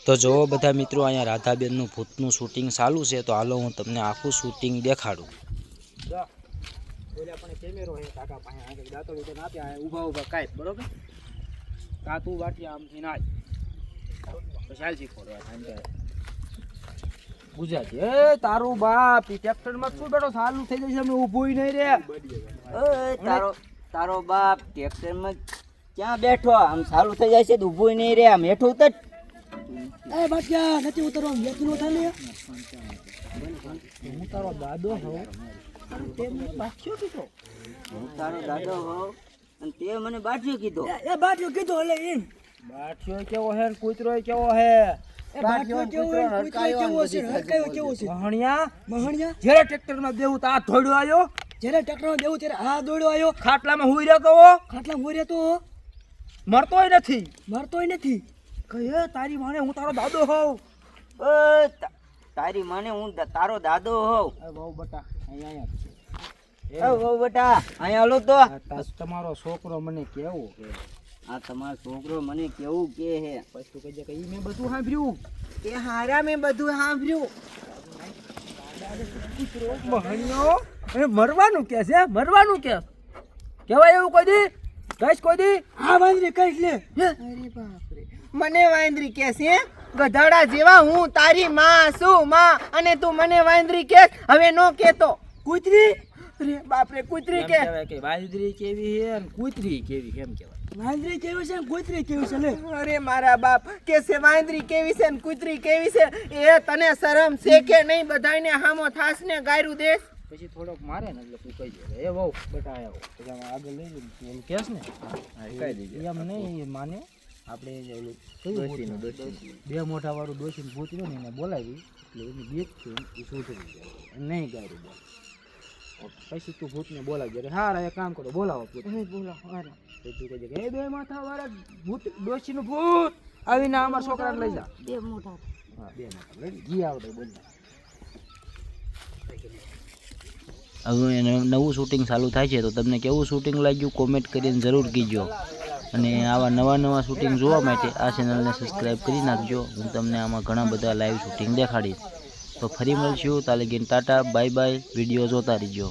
તો જો બધા મિત્રો અહીંયા રાધાબેનનું ભૂતનું શૂટિંગ ચાલુ છે, તો હાલો હું તમને આખું શૂટિંગ દેખાડું. કેમેરો છે કાકા પાસે આગળ દાતો રીતે નાપ્યા ઊભા ઊભા કાઈ બરોબર કાતું વાટી આમથી નાચ તો ચાલ શીખો ગુજરાતી એ તારું બાપ ટ્રેક્ટર માં શું બેઠો ચાલુ થઈ જશે અમે ઊભું નહીં રે. તારો બાપ ટ્રેક્ટર માં ક્યાં બેઠો આમ ચાલુ થઈ જાય છે ઊભું નહીં રે આમ હેઠું ઉતર. એ બાટિયા નથી ઉતરવા વેચનો થાલે હું તારો દાદો હોઉં હું તારો દાદો હોઉં અને તે મને બાઠિયો કીધો. એ બાટિયો કીધો એટલે એમ બાઠિયો કેવો હે ને કૂતરો કેવો હે. એ બાટિયો કેવો હે કેવો છે હરકાયો કેવો છે મહણિયા જ્યારે ટ્રેક્ટર માં દેવું તો આ ધોડ્યો આવ્યો, જ્યારે ટ્રેક્ટર માં દેવું ત્યારે આ દોડ્યો આવ્યો, ખાટલામાં હુઈ રહ્યો તો ખાટલા મોરે તો મરતોય નથી. મરતોય નથી. કહે તારી માને હું તારો દાદો હોઉં. તારી મને હું તારો દાદો હોઉં. બહુ બટા બહુ બેટા અહીંયા હાલો તો. તમારો છોકરો મને કેવું કે આ તમારો છોકરો મને કેવું કે હે પછી તું કહેજે કે ઈ મેં બધું સાંભળ્યું કે હારા મેં બધું સાંભળ્યું. મહણિયો એ મરવાનું કે છે, મરવાનું કે કેવાય એવું કોઈ દી કઈશ કોઈ દી હા વાંદરી કઈશ લે. અરે બાપ રે મને વાંદરી કે છે ગધાડા જેવા હું તારી માં છું માં અને તું મને વાંદરી કે હવે નો કેતો. કૂતરી અરે બાપ રે કૂતરી એમ કે કહેવાય કે વાંદરી કેવી છે અને કૂતરી કેવી કેમ કહેવાય. વાંદરી કેવી છે કૂતરી કેવી છે લે. અરે મારા બાપ કે છે વાંદરી કેવી છે ને કૂતરી કેવી છે એ તને શરમ છે કે નહીં બધાયને હામો થાસ ને ગાયરું દેશ. પછી થોડોક મારે ને એટલે તું કહી દે એ બહુ બટા આવ્યો પછી આમાં આગળ લઈ જઈને તું એમ કહેશ ને કહી દીધે એમ નહીં માને આપણે ઓલું કયું બે મોઢા વાળું ડોસીને ભૂત રહ્યો ને એને બોલાવી એટલે એની બીક છે એ સુધરી જાય નહીં ગાયરું બોલ. પછી તું ભૂતને બોલાવી દે હા એક કામ કરો બોલાવો ભૂત બોલાવો હારે તું કહે કે એ બે માથા વાળા ભૂત ડોસીનું ભૂત આવીને અમારા છોકરાને લઈ જા. બે મોટા હા બે મોટા લઈ જી આવડે બોલ. હવે નવું શૂટિંગ ચાલુ થાય છે તો તમને કેવું શૂટિંગ લાગ્યું કોમેન્ટ કરીને જરૂર કહેજો અને આવા નવા શૂટિંગ જોવા માટે આ ચેનલને સબસ્ક્રાઈબ કરી નાખજો. હું તમને આમાં ઘણા બધા લાઈવ શૂટિંગ દેખાડીશ. તો ફરી મળશું તાલે ગીન ટાટા બાય બાય. વિડીયો જોતા રહીજો.